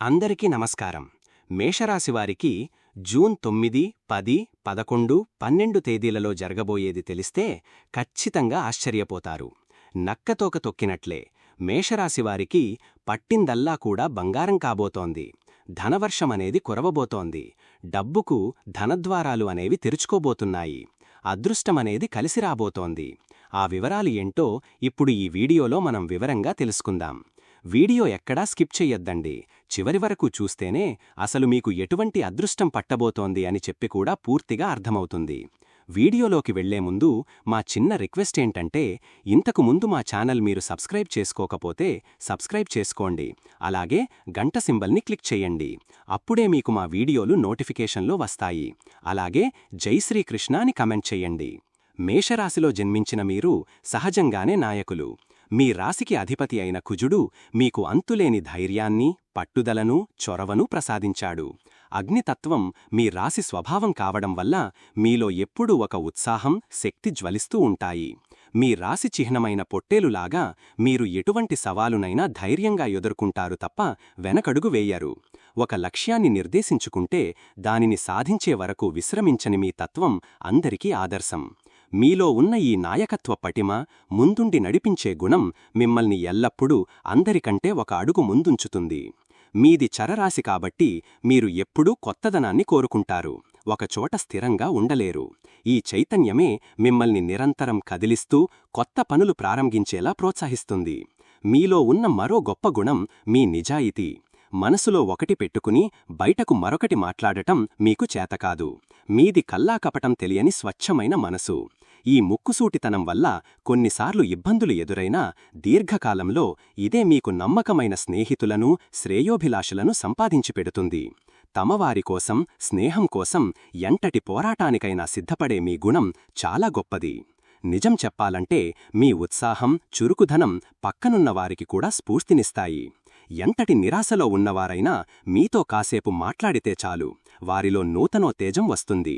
అందరికీ నమస్కారం. మేషరాశివారికి జూన్ 9, 10, 11, 12 తేదీలలో జరగబోయేది తెలిస్తే ఖచ్చితంగా ఆశ్చర్యపోతారు. నక్కతోక తొక్కినట్లే మేషరాశివారికి పట్టిందల్లా కూడా బంగారం కాబోతోంది. ధనవర్షమనేది కురవబోతోంది. డబ్బుకు ధనద్వారాలు అనేవి తెరుచుకోబోతున్నాయి. అదృష్టమనేది కలిసిరాబోతోంది. ఆ వివరాలు ఏంటో ఇప్పుడు ఈ వీడియోలో మనం వివరంగా తెలుసుకుందాం. వీడియో ఎక్కడా స్కిప్ చెయ్యొద్దండి. చివరి వరకు చూస్తేనే అసలు మీకు ఎటువంటి అదృష్టం పట్టబోతోంది అని చెప్పి కూడా పూర్తిగా అర్థమవుతుంది. వీడియోలోకి వెళ్లే ముందు మా చిన్న రిక్వెస్ట్ ఏంటంటే, ఇంతకు ముందు మా ఛానల్ మీరు సబ్స్క్రైబ్ చేసుకోకపోతే సబ్స్క్రైబ్ చేసుకోండి. అలాగే గంట సింబల్ని క్లిక్ చేయండి. అప్పుడే మీకు మా వీడియోలు నోటిఫికేషన్లో వస్తాయి. అలాగే జై శ్రీకృష్ణ అని కమెంట్ చేయండి. మేషరాశిలో జన్మించిన మీరు సహజంగానే నాయకులు. మీ రాశికి అధిపతి అయిన కుజుడు మీకు అంతులేని ధైర్యాన్ని, పట్టుదలను, చొరవను ప్రసాదించాడు. అగ్నితత్వం మీ రాశి స్వభావం కావడం వల్ల మీలో ఎప్పుడూ ఒక ఉత్సాహం, శక్తి జ్వలిస్తూ ఉంటాయి. మీ రాశి చిహ్నమైన పొట్టేలులాగా మీరు ఎటువంటి సవాలునైనా ధైర్యంగా ఎదుర్కొంటారు తప్ప వెనకడుగు వేయరు. ఒక లక్ష్యాన్ని నిర్దేశించుకుంటే దానిని సాధించే వరకు విశ్రమించని మీ తత్వం అందరికీ ఆదర్శం. మీలో ఉన్న ఈ నాయకత్వ పటిమ, ముందుండి నడిపించే గుణం మిమ్మల్ని ఎల్లప్పుడూ అందరికంటే ఒక అడుగు ముందుంచుతుంది. మీది చరరాశి కాబట్టి మీరు ఎప్పుడూ కొత్తదనాన్ని కోరుకుంటారు. ఒకచోట స్థిరంగా ఉండలేరు. ఈ చైతన్యమే మిమ్మల్ని నిరంతరం కదిలిస్తూ కొత్త పనులు ప్రారంభించేలా ప్రోత్సహిస్తుంది. మీలో ఉన్న మరో గొప్ప గుణం మీ నిజాయితీ. మనసులో ఒకటి పెట్టుకుని బయటకు మరొకటి మాట్లాడటం మీకు చేతకాదు. మీది కల్లాకపటం తెలియని స్వచ్ఛమైన మనసు. ఈ ముక్కుసూటితనం వల్ల కొన్నిసార్లు ఇబ్బందులు ఎదురైనా దీర్ఘకాలంలో ఇదే మీకు నమ్మకమైన స్నేహితులను, శ్రేయోభిలాషులను సంపాదించి పెడుతుంది. తమవారి కోసం, స్నేహం కోసం ఎంతటి పోరాటానికైనా సిద్ధపడే మీ గుణం చాలా గొప్పది. నిజం చెప్పాలంటే మీ ఉత్సాహం, చురుకుదనం పక్కనున్నవారికి కూడా స్ఫూర్తినిస్తాయి. ఎంతటి నిరాశలో ఉన్నవారైనా మీతో కాసేపు మాట్లాడితే చాలు, వారిలో నూతనోత్తేజం వస్తుంది.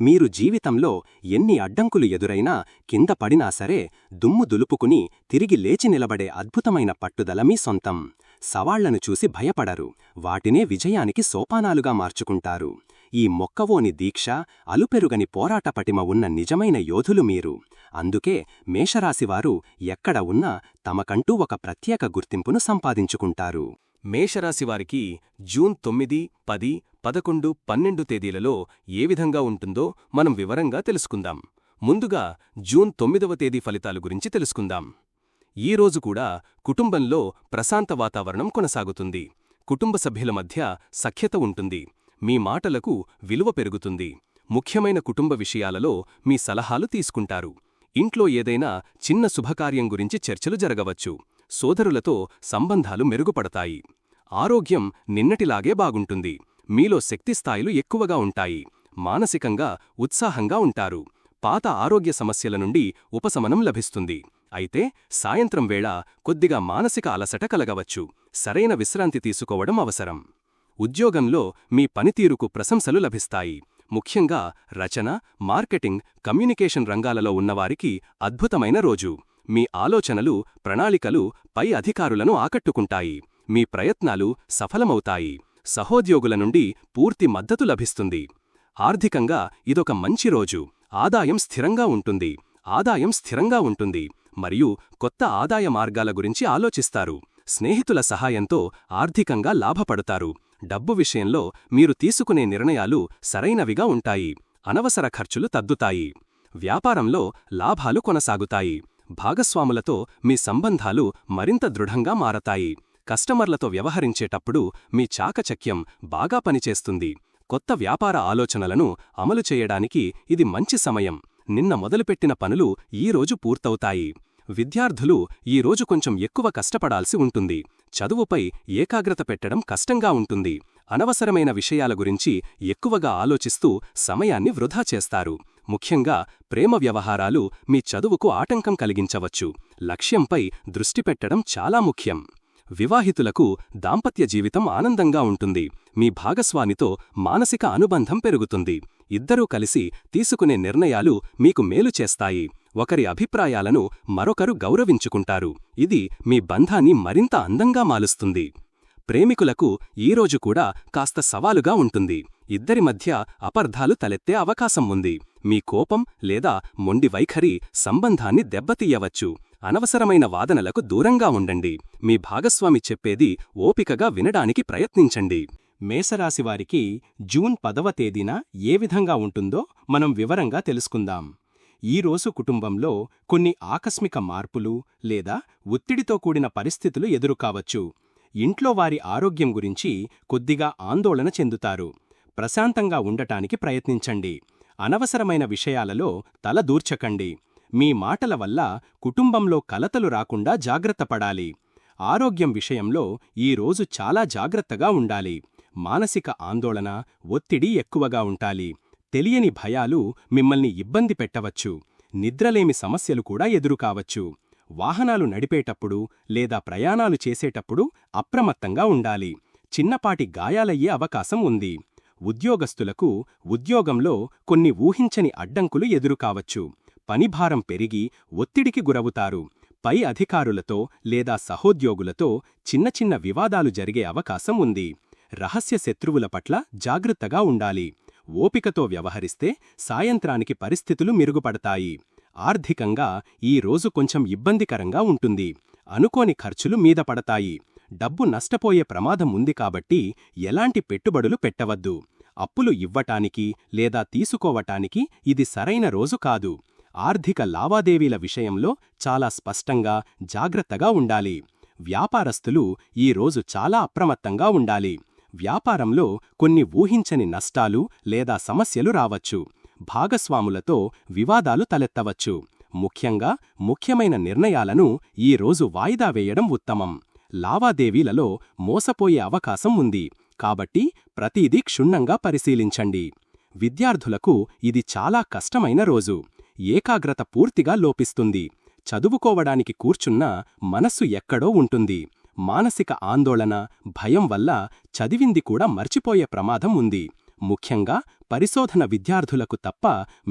మీరు జీవితంలో ఎన్ని అడ్డంకులు ఎదురైనా కింద పడినా సరే దుమ్ము దులుపుకుని తిరిగి లేచి నిలబడే అద్భుతమైన పట్టుదల మీ సొంతం. సవాళ్లను చూసి భయపడరు. వాటినే విజయానికి సోపానాలుగా మార్చుకుంటారు. ఈ మొక్కవోని దీక్ష, అలుపెరుగని పోరాట పటిమ ఉన్న నిజమైన యోధులు మీరు. అందుకే మేషరాశివారు ఎక్కడ ఉన్నా తమకంటూ ఒక ప్రత్యేక గుర్తింపును సంపాదించుకుంటారు. మేషరాశివారికి జూన్ 9, 10, 11, 12 తేదీలలో ఏ విధంగా ఉంటుందో మనం వివరంగా తెలుసుకుందాం. ముందుగా జూన్ 9వ తేదీ ఫలితాల గురించి తెలుసుకుందాం. ఈ రోజు కూడా కుటుంబంలో ప్రశాంత వాతావరణం కొనసాగుతుంది. కుటుంబ సభ్యుల మధ్య సఖ్యత ఉంటుంది. మీ మాటలకు విలువ పెరుగుతుంది. ముఖ్యమైన కుటుంబ విషయాలలో మీ సలహాలు తీసుకుంటారు. ఇంట్లో ఏదైనా చిన్న శుభకార్యం గురించి చర్చలు జరగవచ్చు. సోదరులతో సంబంధాలు మెరుగుపడతాయి. ఆరోగ్యం నిన్నటిలాగే బాగుంటుంది. మీలో శక్తిస్థాయిలు ఎక్కువగా ఉంటాయి. మానసికంగా ఉత్సాహంగా ఉంటారు. పాత ఆరోగ్య సమస్యల నుండి ఉపశమనం లభిస్తుంది. అయితే సాయంత్రం వేళ కొద్దిగా మానసిక అలసట కలగవచ్చు. సరైన విశ్రాంతి తీసుకోవడం అవసరం. ఉద్యోగంలో మీ పనితీరుకు ప్రశంసలు లభిస్తాయి. ముఖ్యంగా రచన, మార్కెటింగ్, కమ్యూనికేషన్ రంగాలలో ఉన్నవారికి అద్భుతమైన రోజు. మీ ఆలోచనలు, ప్రణాళికలు పై అధికారులను ఆకట్టుకుంటాయి. మీ ప్రయత్నాలు సఫలమవుతాయి. సహోద్యోగుల నుండి పూర్తి మద్దతు లభిస్తుంది. ఆర్థికంగా ఇదొక మంచి రోజు. ఆదాయం స్థిరంగా ఉంటుంది మరియు కొత్త ఆదాయ మార్గాల గురించి ఆలోచిస్తారు. స్నేహితుల సహాయంతో ఆర్థికంగా లాభపడతారు. డబ్బు విషయంలో మీరు తీసుకునే నిర్ణయాలు సరైనవిగా ఉంటాయి. అనవసర ఖర్చులు తగ్గుతాయి. వ్యాపారంలో లాభాలు కొనసాగుతాయి. భాగస్వాములతో మీ సంబంధాలు మరింత దృఢంగా మారతాయి. కస్టమర్లతో వ్యవహరించేటప్పుడు మీ చాకచక్యం బాగా పనిచేస్తుంది. కొత్త వ్యాపార ఆలోచనలను అమలు చేయడానికి ఇది మంచి సమయం. నిన్న మొదలుపెట్టిన పనులు ఈరోజు పూర్తవుతాయి. విద్యార్థులు ఈరోజు కొంచెం ఎక్కువ కష్టపడాల్సి ఉంటుంది. చదువుపై ఏకాగ్రత పెట్టడం కష్టంగా ఉంటుంది. అనవసరమైన విషయాల గురించి ఎక్కువగా ఆలోచిస్తూ సమయాన్ని వృధా చేస్తారు. ముఖ్యంగా ప్రేమ వ్యవహారాలు మీ చదువుకు ఆటంకం కలిగించవచ్చు. లక్ష్యంపై దృష్టి పెట్టడం చాలా ముఖ్యం. వివాహితులకు దాంపత్య జీవితం ఆనందంగా ఉంటుంది. మీ భాగస్వామితో మానసిక అనుబంధం పెరుగుతుంది. ఇద్దరూ కలిసి తీసుకునే నిర్ణయాలు మీకు మేలు చేస్తాయి. ఒకరి అభిప్రాయాలను మరొకరు గౌరవించుకుంటారు. ఇది మీ బంధాన్ని మరింత అందంగా మాలుస్తుంది. ప్రేమికులకు ఈరోజు కూడా కాస్త సవాలుగా ఉంటుంది. ఇద్దరి మధ్య అపార్థాలు తలెత్తే అవకాశం ఉంది. మీ కోపం లేదా మొండి వైఖరి సంబంధాన్ని దెబ్బతీయవచ్చు. అనవసరమైన వాదనలకు దూరంగా ఉండండి. మీ భాగస్వామి చెప్పేది ఓపికగా వినడానికి ప్రయత్నించండి. మేషరాశివారికి జూన్ 10వ తేదీన ఏ విధంగా ఉంటుందో మనం వివరంగా తెలుసుకుందాం. ఈరోజు కుటుంబంలో కొన్ని ఆకస్మిక మార్పులు లేదా ఒత్తిడితో కూడిన పరిస్థితులు ఎదురుకావచ్చు. ఇంట్లో వారి ఆరోగ్యం గురించి కొద్దిగా ఆందోళన చెందుతారు. ప్రశాంతంగా ఉండటానికి ప్రయత్నించండి. అనవసరమైన విషయాలలో తల దూర్చకండి. మీ మాటల వల్ల కుటుంబంలో కలతలు రాకుండా జాగ్రత్తపడాలి. ఆరోగ్యం విషయంలో ఈరోజు చాలా జాగ్రత్తగా ఉండాలి. మానసిక ఆందోళన, ఒత్తిడి ఎక్కువగా ఉంటాలి. తెలియని భయాలు మిమ్మల్ని ఇబ్బంది పెట్టవచ్చు. నిద్రలేమి సమస్యలు కూడా ఎదురుకావచ్చు. వాహనాలు నడిపేటప్పుడు లేదా ప్రయాణాలు చేసేటప్పుడు అప్రమత్తంగా ఉండాలి. చిన్నపాటి గాయాలయ్యే అవకాశం ఉంది. ఉద్యోగస్తులకు ఉద్యోగంలో కొన్ని ఊహించని అడ్డంకులు ఎదురుకావచ్చు. పనిభారం పెరిగి ఒత్తిడికి గురవుతారు. పై అధికారులతో లేదా సహోద్యోగులతో చిన్న చిన్న వివాదాలు జరిగే అవకాశం ఉంది. రహస్య శత్రువుల పట్ల జాగ్రత్తగా ఉండాలి. ఓపికతో వ్యవహరిస్తే సాయంత్రానికి పరిస్థితులు మెరుగుపడతాయి. ఆర్థికంగా ఈ రోజు కొంచెం ఇబ్బందికరంగా ఉంటుంది. అనుకోని ఖర్చులు మీద పడతాయి. డబ్బు నష్టపోయే ప్రమాదం ఉంది కాబట్టి ఎలాంటి పెట్టుబడులు పెట్టవద్దు. అప్పులు ఇవ్వటానికి లేదా తీసుకోవటానికి ఇది సరైన రోజు కాదు. ఆర్థిక లావాదేవీల విషయంలో చాలా స్పష్టంగా, జాగ్రత్తగా ఉండాలి. వ్యాపారస్తులు ఈ రోజు చాలా అప్రమత్తంగా ఉండాలి. వ్యాపారంలో కొన్ని ఊహించని నష్టాలు లేదా సమస్యలు రావచ్చు. భాగస్వాములతో వివాదాలు తలెత్తవచ్చు. ముఖ్యంగా ముఖ్యమైన నిర్ణయాలను ఈ రోజు వాయిదా వేయడం ఉత్తమం. లావాదేవీలలో మోసపోయే అవకాశం ఉంది. కాబట్టి ప్రతిదీ క్షుణ్ణంగా పరిశీలించండి. విద్యార్థులకు ఇది చాలా కష్టమైన రోజు. ఏకాగ్రత పూర్తిగా లోపిస్తుంది. చదువుకోవడానికి కూర్చున్నా మనస్సు ఎక్కడో ఉంటుంది. మానసిక ఆందోళన, భయం వల్ల చదివింది కూడా మర్చిపోయే ప్రమాదం ఉంది. ముఖ్యంగా పరిశోధన విద్యార్థులకు తప్ప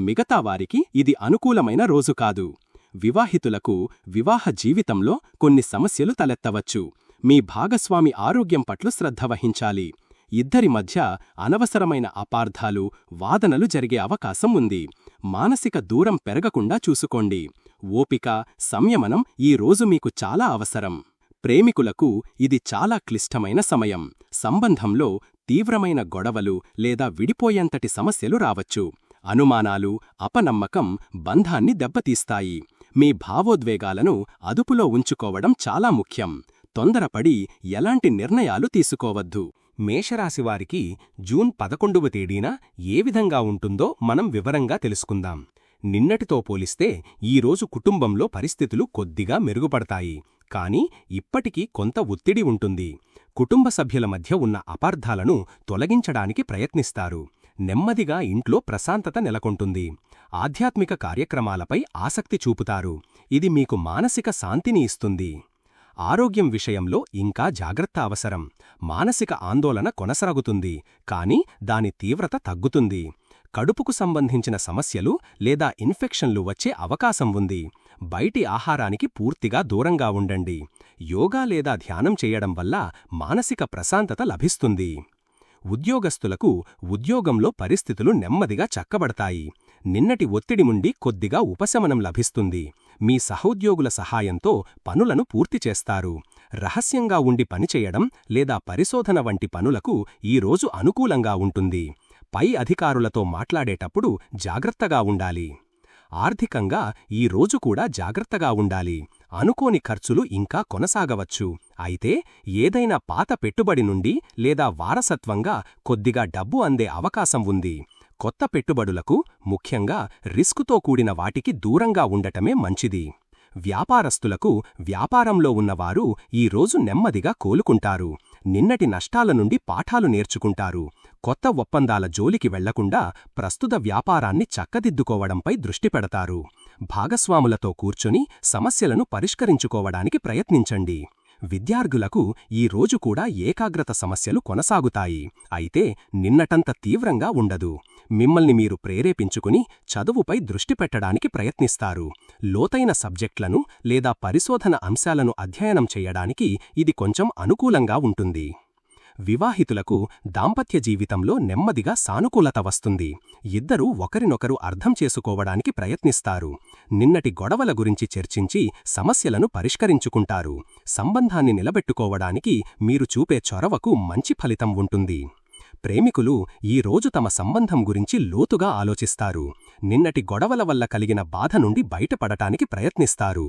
మిగతా వారికి ఇది అనుకూలమైన రోజు కాదు. వివాహితులకు వివాహ జీవితంలో కొన్ని సమస్యలు తలెత్తవచ్చు. మీ భాగస్వామి ఆరోగ్యం పట్ల శ్రద్ధ వహించాలి. ఇద్దరి మధ్య అనవసరమైన అపార్థాలు, వాదనలు జరిగే అవకాశం ఉంది. మానసిక దూరం పెరగకుండా చూసుకోండి. ఓపిక, సంయమనం ఈ రోజు మీకు చాలా అవసరం. ప్రేమికులకు ఇది చాలా క్లిష్టమైన సమయం. సంబంధంలో తీవ్రమైన గొడవలు లేదా విడిపోయేంతటి సమస్యలు రావచ్చు. అనుమానాలు, అపనమ్మకం బంధాన్ని దెబ్బతీస్తాయి. మీ భావోద్వేగాలను అదుపులో ఉంచుకోవడం చాలా ముఖ్యం. తొందరపడి ఎలాంటి నిర్ణయాలు తీసుకోవద్దు. మేషరాశివారికి జూన్ 11వ తేదీన ఏ విధంగా ఉంటుందో మనం వివరంగా తెలుసుకుందాం. నిన్నటితో పోలిస్తే ఈరోజు కుటుంబంలో పరిస్థితులు కొద్దిగా మెరుగుపడతాయి. కానీ ఇప్పటికీ కొంత ఒత్తిడి ఉంటుంది. కుటుంబ సభ్యుల మధ్య ఉన్న అపార్థాలను తొలగించడానికి ప్రయత్నిస్తారు. నెమ్మదిగా ఇంట్లో ప్రశాంతత నెలకొంటుంది. ఆధ్యాత్మిక కార్యక్రమాలపై ఆసక్తి చూపుతారు. ఇది మీకు మానసిక శాంతిని ఇస్తుంది. ఆరోగ్యం విషయంలో ఇంకా జాగ్రత్త అవసరం. మానసిక ఆందోళన కొనసాగుతుంది, కానీ దాని తీవ్రత తగ్గుతుంది. కడుపుకు సంబంధించిన సమస్యలు లేదా ఇన్ఫెక్షన్లు వచ్చే అవకాశం ఉంది. బయటి ఆహారానికి పూర్తిగా దూరంగా ఉండండి. యోగా లేదా ధ్యానం చేయడం వల్ల మానసిక ప్రశాంతత లభిస్తుంది. ఉద్యోగస్తులకు ఉద్యోగంలో పరిస్థితులు నెమ్మదిగా చక్కబడతాయి. నిన్నటి ఒత్తిడి నుండి కొద్దిగా ఉపశమనం లభిస్తుంది. మీ సహోద్యోగుల సహాయంతో పనులను పూర్తి చేస్తారు. రహస్యంగా ఉండి పనిచేయడం లేదా పరిశోధన వంటి పనులకు ఈరోజు అనుకూలంగా ఉంటుంది. పై అధికారులతో మాట్లాడేటప్పుడు జాగ్రత్తగా ఉండాలి. ఆర్థికంగా ఈ రోజు కూడా జాగ్రత్తగా ఉండాలి. అనుకోని ఖర్చులు ఇంకా కొనసాగవచ్చు. అయితే ఏదైనా పాత పెట్టుబడి నుండి లేదా వారసత్వంగా కొద్దిగా డబ్బు అందే అవకాశం ఉంది. కొత్త పెట్టుబడులకు, ముఖ్యంగా రిస్కుతో కూడిన వాటికి దూరంగా ఉండటమే మంచిది. వ్యాపారస్తులకు వ్యాపారంలో ఉన్నవారు ఈరోజు నెమ్మదిగా కోలుకుంటారు. నిన్నటి నష్టాల నుండి పాఠాలు నేర్చుకుంటారు. కొత్త ఒప్పందాల జోలికి వెళ్లకుండా ప్రస్తుత వ్యాపారాన్ని చక్కదిద్దుకోవడంపై దృష్టి పెడతారు. భాగస్వాములతో కూర్చొని సమస్యలను పరిష్కరించుకోవడానికి ప్రయత్నించండి. విద్యార్థులకు ఈ రోజు కూడా ఏకాగ్రత సమస్యలు కొనసాగుతాయి. అయితే నిన్నటంత తీవ్రంగా ఉండదు. మిమ్మల్ని మీరు ప్రేరేపించుకుని చదువుపై దృష్టి పెట్టడానికి ప్రయత్నిస్తారు. లోతైన సబ్జెక్టులను లేదా పరిశోధన అంశాలను అధ్యయనం చేయడానికి ఇది కొంచెం అనుకూలంగా ఉంటుంది. వివాహితులకు దాంపత్య జీవితంలో నెమ్మదిగా సానుకూలత వస్తుంది. ఇద్దరూ ఒకరినొకరు అర్థం చేసుకోవడానికి ప్రయత్నిస్తారు. నిన్నటి గొడవల గురించి చర్చించి సమస్యలను పరిష్కరించుకుంటారు. సంబంధాన్ని నిలబెట్టుకోవడానికి మీరు చూపే చొరవకు మంచి ఫలితం ఉంటుంది. ప్రేమికులు ఈ రోజు తమ సంబంధం గురించి లోతుగా ఆలోచిస్తారు. నిన్నటి గొడవల వల్ల కలిగిన బాధ నుండి బయటపడటానికి ప్రయత్నిస్తారు.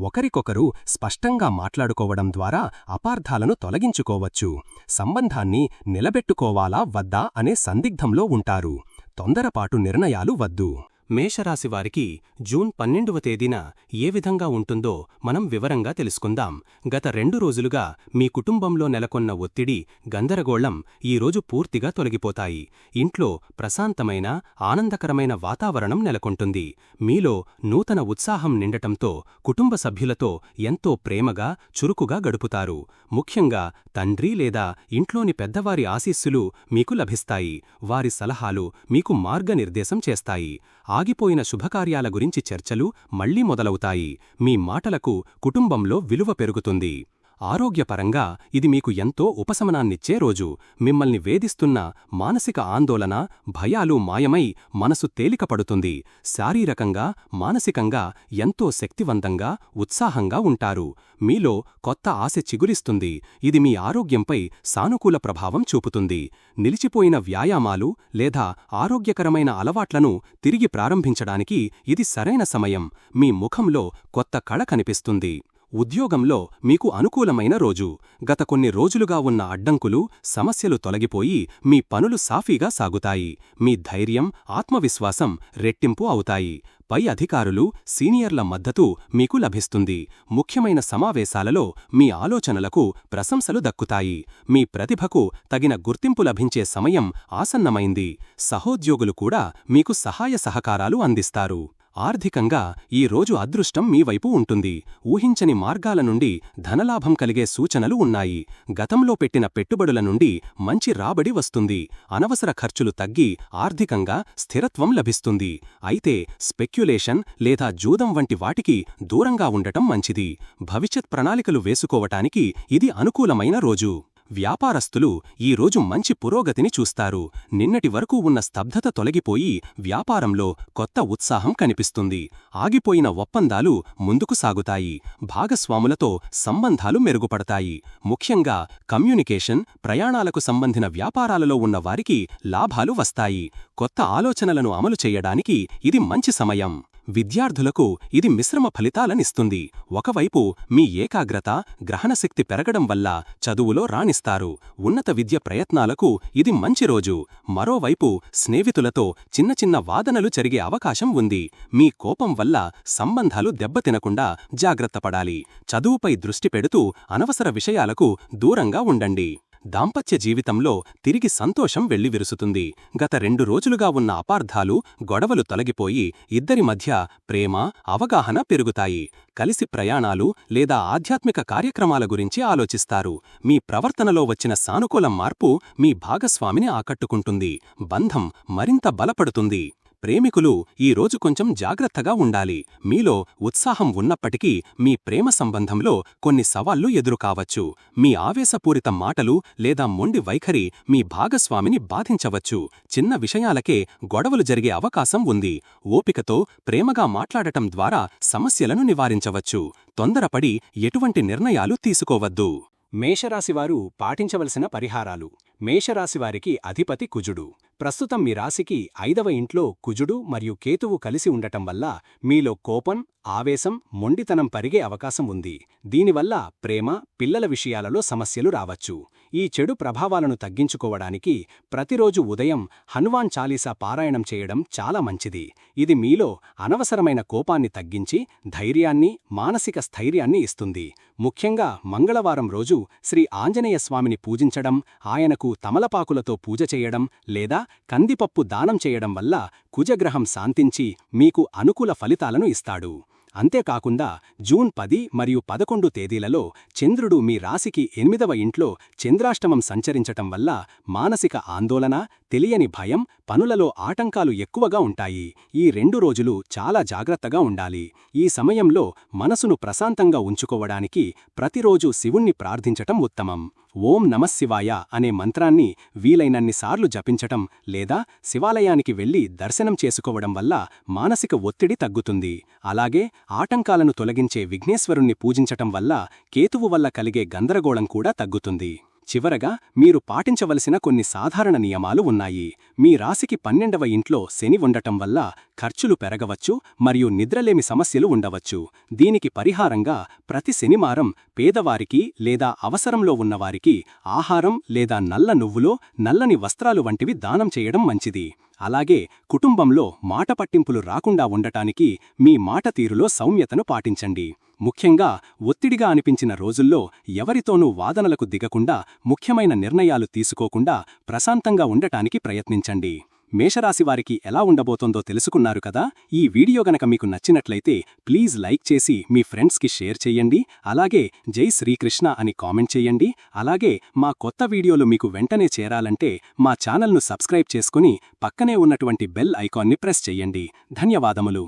ఒకరికొకరు స్పష్టంగా మాట్లాడుకోవడం ద్వారా అపార్థాలను తొలగించుకోవచ్చు. సంబంధాన్ని నిలబెట్టుకోవాలా వద్దా అనే సందిగ్ధంలో ఉంటారు. తొందరపాటు నిర్ణయాలు వద్దు. మేషరాశివారికి జూన్ 12వ తేదీన ఏ విధంగా ఉంటుందో మనం వివరంగా తెలుసుకుందాం. గత 2 రోజులుగా మీ కుటుంబంలో నెలకొన్న ఒత్తిడి, గందరగోళం ఈరోజు పూర్తిగా తొలగిపోతాయి. ఇంట్లో ప్రశాంతమైన, ఆనందకరమైన వాతావరణం నెలకొంటుంది. మీలో నూతన ఉత్సాహం నిండటంతో కుటుంబ సభ్యులతో ఎంతో ప్రేమగా, చురుకుగా గడుపుతారు. ముఖ్యంగా తండ్రి లేదా ఇంట్లోని పెద్దవారి ఆశీస్సులు మీకు లభిస్తాయి. వారి సలహాలు మీకు మార్గనిర్దేశం చేస్తాయి. ఆగిపోయిన శుభకార్యాల గురించి చర్చలు మళ్లీ మొదలవుతాయి. మీ మాటలకు కుటుంబంలో విలువ పెరుగుతుంది. ఆరోగ్యపరంగా ఇది మీకు ఎంతో ఉపశమనాన్నిచ్చే రోజు. మిమ్మల్ని వేధిస్తున్న మానసిక ఆందోళన, భయాలు మాయమై మనసు తేలికపడుతుంది. శారీరకంగా, మానసికంగా ఎంతో శక్తివంతంగా, ఉత్సాహంగా ఉంటారు. మీలో కొత్త ఆశ చిగురిస్తుంది. ఇది మీ ఆరోగ్యంపై సానుకూల ప్రభావం చూపుతుంది. నిలిచిపోయిన వ్యాయామాలు లేదా ఆరోగ్యకరమైన అలవాట్లను తిరిగి ప్రారంభించడానికి ఇది సరైన సమయం. మీ ముఖంలో కొత్త కళ కనిపిస్తుంది. ఉద్యోగంలో మీకు అనుకూలమైన రోజు. గత కొన్ని రోజులుగా ఉన్న అడ్డంకులు, సమస్యలు తొలగిపోయి మీ పనులు సాఫీగా సాగుతాయి. మీ ధైర్యం, ఆత్మవిశ్వాసం రెట్టింపు అవుతాయి. పై అధికారులు, సీనియర్ల మద్దతు మీకు లభిస్తుంది. ముఖ్యమైన సమావేశాలలో మీ ఆలోచనలకు ప్రశంసలు దక్కుతాయి. మీ ప్రతిభకు తగిన గుర్తింపు లభించే సమయం ఆసన్నమైంది. సహోద్యోగులు కూడా మీకు సహాయ సహకారాలు అందిస్తారు. ఆర్థికంగా ఈ రోజు అదృష్టం మీ వైపు ఉంటుంది. ఊహించని మార్గాల నుండి ధనలాభం కలిగే సూచనలు ఉన్నాయి. గతంలో పెట్టిన పెట్టుబడుల నుండి మంచి రాబడి వస్తుంది. అనవసర ఖర్చులు తగ్గి ఆర్థికంగా స్థిరత్వం లభిస్తుంది. అయితే స్పెక్యులేషన్ లేదా జూదం వంటి వాటికి దూరంగా ఉండటం మంచిది. భవిష్యత్ ప్రణాళికలు వేసుకోవటానికి ఇది అనుకూలమైన రోజు. వ్యాపారస్తులు ఈరోజు మంచి పురోగతిని చూస్తారు. నిన్నటి వరకు ఉన్న స్తబ్దత తొలగిపోయి వ్యాపారంలో కొత్త ఉత్సాహం కనిపిస్తుంది. ఆగిపోయిన ఒప్పందాలు ముందుకు సాగుతాయి. భాగస్వాములతో సంబంధాలు మెరుగుపడతాయి. ముఖ్యంగా కమ్యూనికేషన్, ప్రయాణాలకు సంబంధించిన వ్యాపారాలలో ఉన్న వారికి లాభాలు వస్తాయి. కొత్త ఆలోచనలను అమలు చేయడానికి ఇది మంచి సమయం. విద్యార్థులకు ఇది మిశ్రమ ఫలితాలనిస్తుంది. ఒకవైపు మీ ఏకాగ్రత, గ్రహణశక్తి పెరగడం వల్ల చదువులో రాణిస్తారు. ఉన్నత విద్య ప్రయత్నాలకు ఇది మంచి రోజు. మరోవైపు స్నేహితులతో చిన్న చిన్న వాదనలు జరిగే అవకాశం ఉంది. మీ కోపం వల్ల సంబంధాలు దెబ్బతినకుండా జాగ్రత్తపడాలి. చదువుపై దృష్టి పెడుతూ అనవసర విషయాలకు దూరంగా ఉండండి. దాంపత్య జీవితంలో తిరిగి సంతోషం వెళ్లివిరుసుతుంది. గత 2 రోజులుగా ఉన్న అపార్థాలు, గొడవలు తొలగిపోయి ఇద్దరి మధ్య ప్రేమ, అవగాహన పెరుగుతాయి. కలిసి ప్రయాణాలు లేదా ఆధ్యాత్మిక కార్యక్రమాల గురించి ఆలోచిస్తారు. మీ ప్రవర్తనలో వచ్చిన సానుకూల మార్పు మీ భాగస్వామిని ఆకట్టుకుంటుంది. బంధం మరింత బలపడుతుంది. ప్రేమికులు ఈ రోజు కొంచెం జాగ్రత్తగా ఉండాలి. మీలో ఉత్సాహం ఉన్నప్పటికీ మీ ప్రేమ సంబంధంలో కొన్ని సవాళ్లు ఎదురుకావచ్చు. మీ ఆవేశపూరిత మాటలు లేదా మొండి వైఖరి మీ భాగస్వామిని బాధించవచ్చు. చిన్న విషయాలకే గొడవలు జరిగే అవకాశం ఉంది. ఓపికతో, ప్రేమగా మాట్లాడటం ద్వారా సమస్యలను నివారించవచ్చు. తొందరపడి ఎటువంటి నిర్ణయాలు తీసుకోవద్దు. మేషరాశివారు పాటించవలసిన పరిహారాలు. మేషరాశివారికి అధిపతి కుజుడు. ప్రస్తుతం మీ రాశికి 5వ ఇంట్లో కుజుడు మరియు కేతువు కలిసి ఉండటం వల్ల మీలో కోపం, ఆవేశం, మొండితనం పెరిగే అవకాశం ఉంది. దీనివల్ల ప్రేమ, పిల్లల విషయాలలో సమస్యలు రావచ్చు. ఈ చెడు ప్రభావాలను తగ్గించుకోవడానికి ప్రతిరోజు ఉదయం హనుమాన్ చాలీసా పారాయణం చేయడం చాలా మంచిది. ఇది మీలో అనవసరమైన కోపాన్ని తగ్గించి ధైర్యాన్ని, మానసిక స్థైర్యాన్ని ఇస్తుంది. ముఖ్యంగా మంగళవారం రోజు శ్రీ ఆంజనేయ స్వామిని పూజించడం, ఆయనకు తమలపాకులతో పూజ చేయడం లేదా కందిపప్పు దానం చేయడం వల్ల కుజగ్రహం శాంతించి మీకు అనుకూల ఫలితాలను ఇస్తాడు. అంతేకాకుండా జూన్ 10 మరియు 11 తేదీలలో చంద్రుడు మీ రాశికి 8వ ఇంట్లో చంద్రాష్టమం సంచరించటం వల్ల మానసిక ఆందోళన, తెలియని భయం, పనులలో ఆటంకాలు ఎక్కువగా ఉంటాయి. ఈ 2 రోజులు చాలా జాగ్రత్తగా ఉండాలి. ఈ సమయంలో మనసును ప్రశాంతంగా ఉంచుకోవడానికి ప్రతిరోజు శివుణ్ణి ప్రార్థించటం ఉత్తమం. ఓం నమఃశివాయ అనే మంత్రాన్ని వీలైనన్నిసార్లు జపించటం లేదా శివాలయానికి వెళ్లి దర్శనం చేసుకోవడం వల్ల మానసిక ఒత్తిడి తగ్గుతుంది. అలాగే ఆటంకాలను తొలగించే విఘ్నేశ్వరుణ్ణి పూజించటం వల్ల కేతువు వల్ల కలిగే గందరగోళం కూడా తగ్గుతుంది. చివరగా మీరు పాటించవలసిన కొన్ని సాధారణ నియమాలు ఉన్నాయి. మీ రాశికి 12వ ఇంట్లో శని ఉండటం వల్ల ఖర్చులు పెరగవచ్చు మరియు నిద్రలేమి సమస్యలు ఉండవచ్చు. దీనికి పరిహారంగా ప్రతి శనివారం పేదవారికి లేదా అవసరంలో ఉన్నవారికి ఆహారం లేదా నల్ల నువ్వులో నల్లని వస్త్రాలు వంటివి దానం చేయడం మంచిది. అలాగే కుటుంబంలో మాట పట్టింపులు రాకుండా ఉండటానికి మీ మాట తీరులో సౌమ్యతను పాటించండి. ముఖ్యంగా ఒత్తిడిగా అనిపించిన రోజుల్లో ఎవరితోనూ వాదనలకు దిగకుండా ముఖ్యమైన నిర్ణయాలు తీసుకోకుండా ప్రశాంతంగా ఉండటానికి ప్రయత్నించండి. మేషరాశివారికి ఎలా ఉండబోతోందో తెలుసుకున్నారు కదా. ఈ వీడియో గనక మీకు నచ్చినట్లయితే ప్లీజ్ లైక్ చేసి మీ ఫ్రెండ్స్కి షేర్ చేయండి. అలాగే జై శ్రీకృష్ణ అని కామెంట్ చేయండి. అలాగే మా కొత్త వీడియోలు మీకు వెంటనే చేరాలంటే మా ఛానల్ను సబ్స్క్రైబ్ చేసుకుని పక్కనే ఉన్నటువంటి బెల్ ఐకాన్ని ప్రెస్ చేయండి. ధన్యవాదములు.